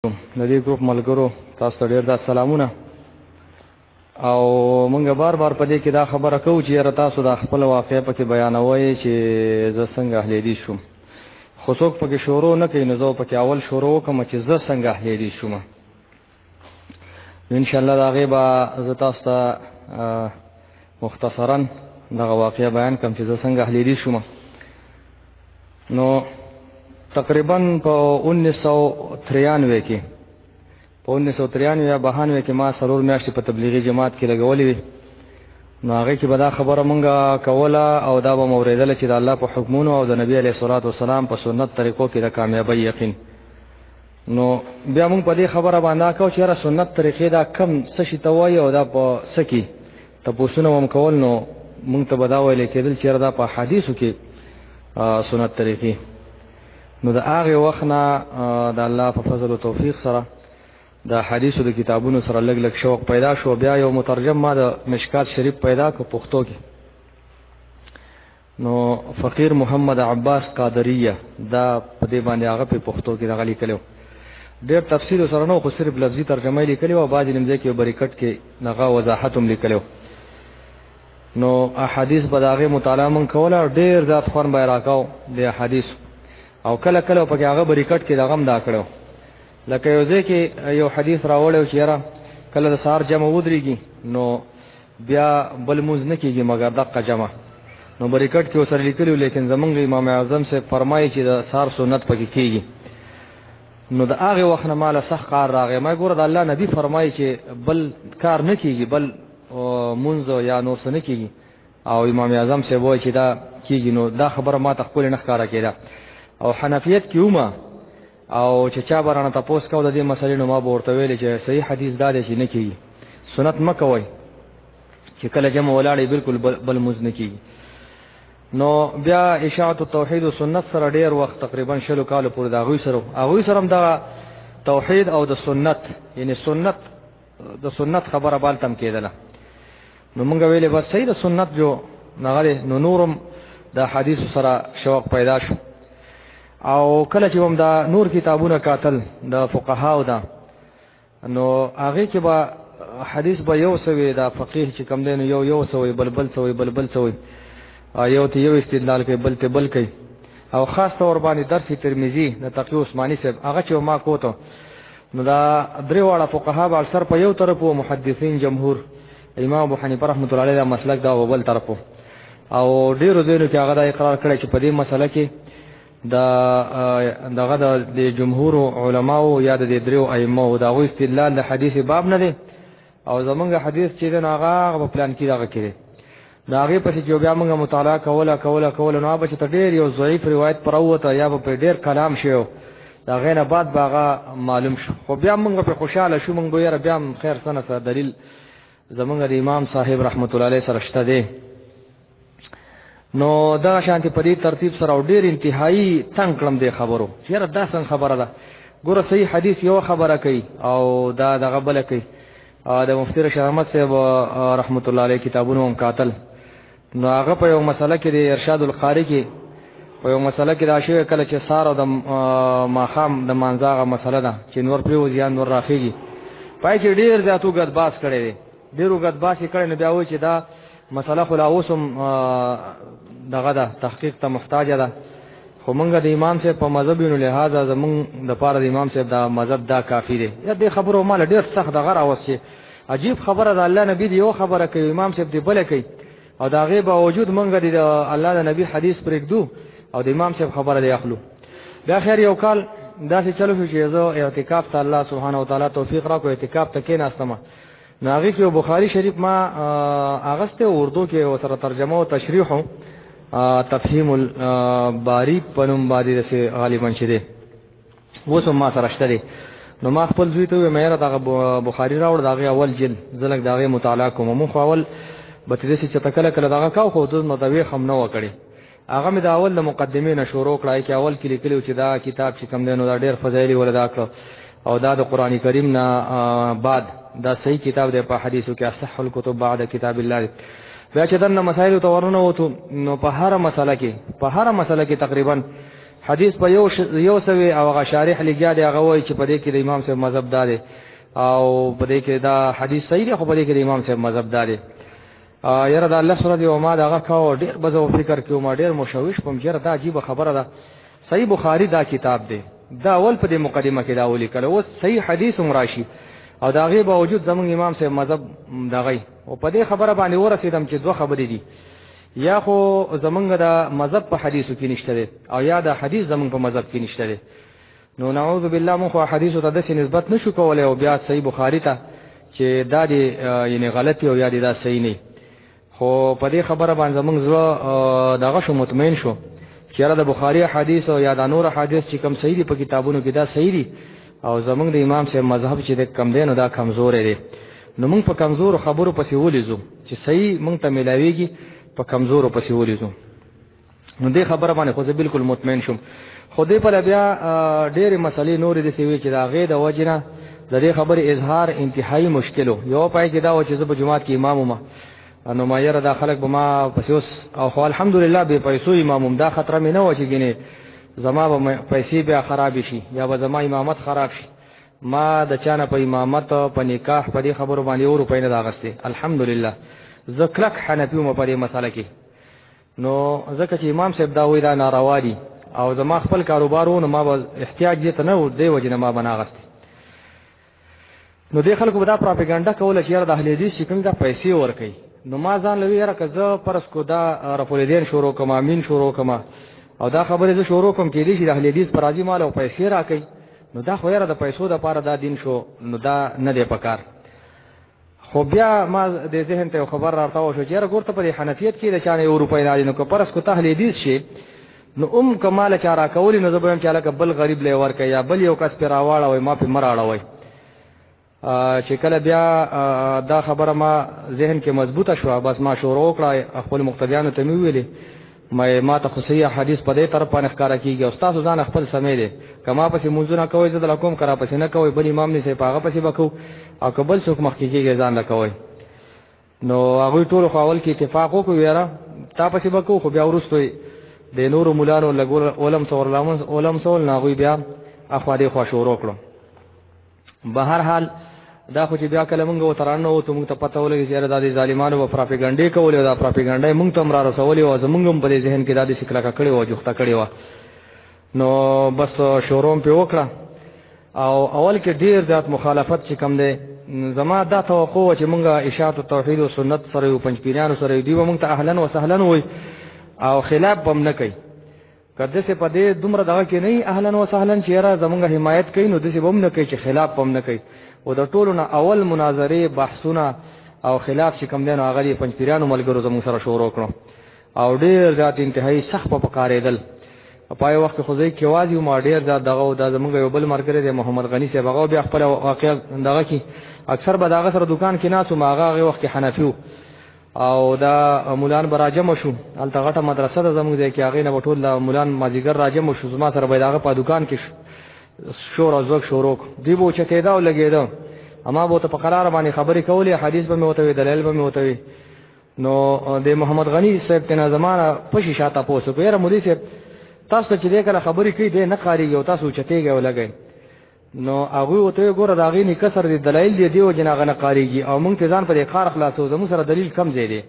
د دې ګروپ ملګرو تاسو ته ډېر سلامونه او موږ بار بار په دې کې دا خبره کوو چې یاره تاسو دا خپله واقعه پکې بیانوئ چې زه څنګه اهل حدیث شوم خو څوک پکې شروع نه کوي نو زه پکې اول شروع وکړم چې زه څنګه اهل حدیث شوم انشاءالله د هغې به زه تاسو ته مختصرا دغه واقعه بیان کړم چې زه څنګه اهل حدیث شوم نو تقریبا په 1993 کې په 1993 یا 92 کې ما څلور میاشتې په تبلیغي جماعت کې لګولې وې نو هغې کې به دا خبره مونږ کوله او دا به مو اورېدله چې د الله په حکمونو او د نبي علیه الصلاة والسلام په سنت طریقو کې د کامیابۍ یقین نو بیا مونږ په دې خبره باندې کوو چې یاره سنت طریقې دا کم څه شي ته وایي او دا په څه کې تپوسونه به م کول نو مونږ ته به دا ویلی کېدل چې یاره دا په حدیثو کې سنت طریقې نو د هغې وخت نه د الله په فضل و توفیق سره د حدیثو د کتابونو سره لږ لږ شوق پیدا شو بیا یو مترجم ما د مشکات شریف پیدا کړ پښتو کې نو فقیر محمد عباس قادریه دا په دې باندې هغه په پښتو کې دغه لیکلی و ډېر تفصیل سره نه خو صرف لفظي ترجمه یې لیکلې وه بعضې نیم ځای کې بریکټ کې هغه وضاحت هم لیکلی و نو احادیث به د هغې مطالعه مونږ کوله ډېر زیات خوند به یې راکاو د احادیثو او کله کله پکې هغه بریکټ کې دغه هم دا کړی لکه یو ځای کې یو حدیث راوړی چې یاره کله د سهار جمع ودرېږي نو بیا بل لمونځ نه کېږي مګر دقه جمع نو بریکټ کې ورسره لیکلي لیکن زمونږ امام اعظم صاحب فرمایي چې د سهار سنت پکې کېږي نو د هغې وخت نه ماله سخت کار راغی ما ګوره د الله نبي فرمایي چې بل کار نه کېږي بل مونځ یا نور څه نه کېږي او امام اعظم صاحب وایي چې دا کېږي نو دا خبره ما ته ښکلې نه ښکاره کېده او حنفیت کې ومه او چې چا به رانه تپوس کو د دې مسلې نو ما به ورته ویلې چې صحیح حدیث دا دی چې نه کېږي سنت مه کوئ چې کله جمع ولاړئ بلکل بل مونځ نه کېږي نو بیا اشاعت التوحید و سنت سره ډېر وخت تقریبا 20 کالو پورې د هغوی سره هم دغه توحید او د سنت یعنې د سنت خبره بالته هم کېدله نو مونږ ویلې بس صحیح د سنت جو هغه دی نو نور هم د حدیثو سره شوق پیدا شو او کله چې هم دا نور کتابونه کاتل د فقهاو ده نو هغې کې به حدیث به یو څه وي دا فقیه چې کوم دی نو یو څه وي بل څه وي بل څه وي یو ته یو استدلال کوي بل ته بل کوي او خاص طور باندې درس ترمذي د تقي عثماني صاحب هغه چې ما کوته نو دا درې واړه فقها به اکثر په یو طرف و محدثین جمهور امام ابو حنیفه رحمت الله علیه دا مسلک دا و بل طرف او ډېرو ځایونو کې هغه دا اقرار کړی چې په دې مسله کې دغه د جمهور علماو یا د دې دریو ائمو د هغوی استدلال د حدیث باب نه دی او زمونږ حدیث چې دی نو هغه په پلان کې دغه کې دی د هغې پسې چې بیا موږ مطالعه کوله نو هغه به چې ته ډېر یو ضعیف روایت پر ووته یا به پرې ډېر کلام شوی د هغې نه بعد به هغه معلوم شو خو بیا موږ پرې خوشحاله شو موږ به یاره بیا هم خیر څه نه څه دلیل زمونږ د امام صاحب رحمت الله علیه سره شته دی نو دغه شانتې په دې ترتیب سره او ډېر انتهایي تنګ کړم دې خبرو چې یاره دا څنګه خبره ده ګوره صحیح حدیث یوه خبره کوي او دا دغه بله کوي د مفتي رشید احمد صاحب رحمت الله علیه کتابونه هم کاتل نو هغه په یو مسله کې د ارشاد القاري کې په یو مسله کې دا شوی کله چې سهار او د ماښام د مانځه هغه مسله ده چې نور پرېوځي یا نور راخېږي پای کې ډېر زیات اوږد بحث کړی دی ډېر اوږد بحث یې کړی نو بیا وایي چې دا مسله خو لا اوس هم دغه ده تحقیق ته محتاجه ده خو موږ د امام صاحب په مذهب یو نو لحاظه زموږ دپاره د امام صاحب دا مذهب دا کافي دی یا دې خبرو ماله ډېر سخت دغه راوست چې عجیب خبره د الله نبي د یو خبره کوي امام صاحب دې بله کوي او د هغې باوجود موږ د الله د نبي حدیث پرېږدو او د امام صاحب خبره دې اخلو بیا خیر یو کال داسې چلو شو چې زه اعتکاف ته الله سبحانه وتعالی توفیق راکړو اعتکاف ته کېناستمه نو هغې کې یو بخاري شریف ما اغستی اردو کې ورسره ترجمه و تشریح و تفهیم الباری په نوم باندې داسې غالبا چې دی اوس هم ما سره شته دی نو ما خپل زوی ته وویل یاره دغه بخاري راوړه د هغې اول جلد زه لږ د هغې مطالعه کوم مونږ خو اول به ته داسې چې ته کله کله دغه کوو خو دوز متویخ هم نه وه کړې هغه مې د اول د مقدمې نه شروع کړه کې اول کې لیکلي و چې دا کتاب چې کوم دی نو دا ډېر فضایل یې ول دا کړه او دا د قرآن کریم نه بعد دا صحیح کتاب دی په حدیثو کې اصح الکتب بعد کتاب الله دی بیا چې دننه مسایلو ته ورننوتو نو په هره مسله کې تقریبا حدیث په یو سوي او هغه شارح لګیا دی هغه وایي چې په دې کې د امام صاحب مذهب دا دی او په دې کې دا حدیث صحیح دی خو په دې کې د امام صاحب مذهب دا دی یاره د الله سره دی او ما دغه کاوه ډېر به زه فکر کې ما ډېر مشوش کوم چې دا عجیبه خبره ده صحیح بخاري دا کتاب دی دا اول په دې مقدمه کې دا ولیکل اوس صحیح حدیث هم راشي او د هغې باوجود زمونږ امام صاحب مذهب دغی او په دې خبره باندې ورسېدم چې دوه خبرې دي یا خو زمونږ د مذهب په حدیثو کې نشته دی او یا د حدیث زمونږ په مذهب کې نشته دی نو نعوذ بالله مونږ خو حدیثو ته داسې نسبت نشو کولی او بیا صحیح بخاري ته چې دا دې یعنې غلط او یا دې دا صحیح نه خو په دې خبره باندې زمونږ زړه دغه شو مطمئن شو چې یاره د بخاري حدیث او یا د نور حدیث چې کوم صحیح دي په کتابونو کې دا صحیح دي او زمونږ د امام صاحب مذهب چې د کم دی نو دا کمزوری دی نو مونږ په کمزورو خبرو پسې ولیځو چې صحیح مونږ ته میلاویږي په کمزورو پسې ولیځو نو دې خبره باندې خو زه بالکل مطمئن شوم خو دې پله بیا ډېرې مسلې نورې داسې وې چې د هغې د وجې نه د دې خبرې اظهار انتهایي مشکل و یوه پای کې دا و چې زه په جومات کې امام وم نو ما یاره دا خلک به ما پسې اوس او خو الحمدلله بې پیسو امام وم دا خطره مې نه وه چې ګینې زما به پیسې بیا خرابې شي یا به زما امامت خراب شي ما د چا نه په امامت په نکاح په دې خبرو باندې یو روپۍ نه ده اخیستې الحمدلله زه کلک حنفي وم په دې مسله کې نو ځکه چې امام صاحب دا وایي دا ناروا دي او زما خپل کاروبار و نو ما به احتیاج دې ته نه و دې وجې نه ما به نه اخیستې نو دې خلکو به دا پراپیګنډه کوله چې یاره د اهل حدیث چې کوم دا پیسې ورکوي نو ما ځان له وی یاره که زه فرض کو دا رفالدین شروع کړم امین شروع کړم او دا خبرې زه شروع کړم کېدای شي د اهل حدیث په راځي مال او پیسې راکوي نو دا خو یاره د پیسو دپاره دا دین شو نو دا نه دی پکار خو بیا ما د ذهن ته یو خبر راته وشو چې یاره ګورته په دې حنفیت کې د چا نه یو روپۍ نه نو که فرض کو ته اهل حدیث شي نو که ماله چا راکولي نو زه به وایم چې هلکه بل غریب لی ورکوي یا بل یو کس پې راواړوئ ما پې مه راړوئ چې کله بیا دا خبره ما ذهن کې مضبوطه شوه بس ما شروع وکړه خپل مقتدیانو ته مې وویلې ما ته خو صحیح حدیث په دې طرف باندې ښکاره کېږي او ستاسو ځان خپل سمې دی که ما پسې مونځونه کوئ زه دله کوم که راپسې نه کوئ بل امام نیسئ په هغه پسې به کوو او که بل څوک مخکې کېږي ځان له کوئ نو هغوی ټولو خو اول کې اتفاق وکړو یاره تا پسې به کوو خو بیا وروستو د نورو مولانو لږ ولم سول نو هغوی بیا اخوا دې خوا شروع کړو به هر حال دا خو چې بیا کله مونږ ورته راننوتو مونږ ته پته ولګي چې یاره دا د ظالمانو به پراپیګنډې کولې او دا پراپیګنډه یې مونږ ته هم را رسولې وه زمونږ هم په دې ذهن کې دا داسې کلکه کړې وه جوخته کړې وه نو بس شروع مې پرې وکړه او اول کې ډېر زیات مخالفت چې کوم دی زما دا توقع وه چې مونږ اشاعت توحید و سنت سره یو پنجپیریانو سره یو دوی به مونږ ته اهلا و سهلا وایي او خلاف به هم نه کوي که داسې په دې دومره دغه کې نه وي اهلا و سهلا چې یاره زمونږ حمایت کوي نو داسې به هم نه کوي چې خلاف به هم نه کوي او د ټولو نه اول مناظرې بحثونه او خلاف چې کوم دی نو هغه د پنجپیریانو ملګرو زموږ سره شروع کړو او ډېر زیات انتهایي سخت په پکارېدل په هغې وخت کې خو زه یوازې وم ډېر زیات دغه و دا زموږ یو بل ملګری دی محمد غني صاحب هغه بیا خپله واقعه دغه کې اکثر به د هغه سره دوکان کې ناست وم هغه هغې وخت کې حنفي و او دا مولان به راجمع شو هلته غټه مدرسه ده زموږ ځای کې هغې نه به ټول مولان مازدیګر راجمع شو زما سره به یې د هغه په دوکان کې شور او زوږ شروع کړو دوی به اوچتېده او لګېده اما به ورته په قراره باندې خبرې کولې حدیث به مې ورته وي دلایل به مې ورته وي نو د محمد غني صاحب ته نه زما نه پشي شا تپوس وکړو یاره مولوي صاحب تاسو ته چې دی کله خبرې کوي دی نه قارېږي او تاسو اوچتېږئ او لګئ نو هغوی ورته ویل ګوره د هغې نه کسر دی دلایل دی دې وجې نه هغه نه قارېږي او موږ ته ځان په دې قار خلاصو زموږ سره دلیل کم ځای دی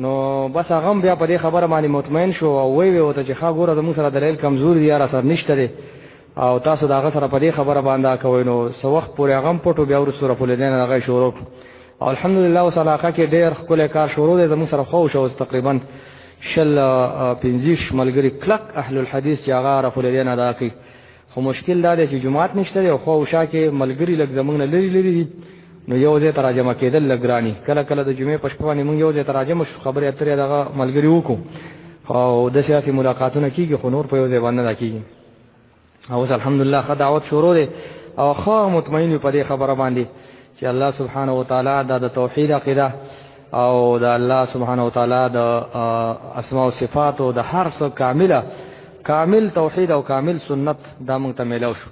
نو بس هغه هم بیا په دې خبره باندې مطمئن شو او ویې ورته چې ښه ګوره زموږ سره دلیل کمزور دی یا راسره نشته دی او تاسو د هغه سره په دې خبره باندې کوئ نو څه وخت پورې هغه هم پټ بیا وروستو رفالدین هغه یې شروع کړو او الحمدلله اوس علاقه کې ډېر ښکلی کار شروع دی زموږ سره خو شو تقریبا 15 ملګري کلک اهل الحدیث چې هغه رفالدین ادا کوي خو مشکل دا دی چې جومات نشته دی او خوا وشا کې ملګري لږ زموږ نه لرې لرې دي نو یو ځای ته راجمع کېدل لږ ګراني کله کله د جمعې په شپه باندې موږ یو ځای ته راجمع شو خبرې اترې دغه ملګري وکړو او داسې هسې ملاقاتونه کېږي خو نور په یو ځای باندې نه کېږي او اوس الحمدلله ښه دعوت شروع دی او ښه مطمئن وي په دې خبره باندې چې الله سبحانه وتعالی دا د توحید عقیده او د الله سبحانه وتعالی د اسماء او صفاتو د هر څه کامل توحید او کامل سنت دا موږ ته میلاو شو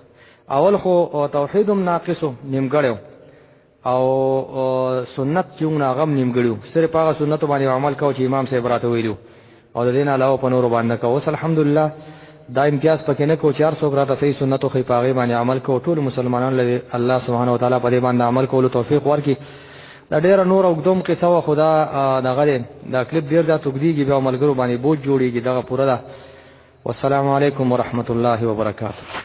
اول خو توحید هم ناقص و نیمګړی او سنت چې موږ هغه هم نیمګړي صرف هغه سنتو باندې عمل کوو چې امام صاحب راته ویلي او د دې نه علاوه په نورو باندې کوو اوس الحمدلله دا امتیاز پکې نه کو چې هر څوک راته صحیح سنت خو په هغې باندې عمل کوو. ټولو مسلمانانو له الله سبحانه وتعالی په دې باندې عمل کولو توفیق ورکړي. دا ډېره نور اوږدوم قصه وه خو دا دغه دی دا کلیپ ډېر دا توږدېږي بیا ملګرو باندې بوج جوړېږي دغه پوره ده. والسلام علیکم ورحمة الله وبرکاته.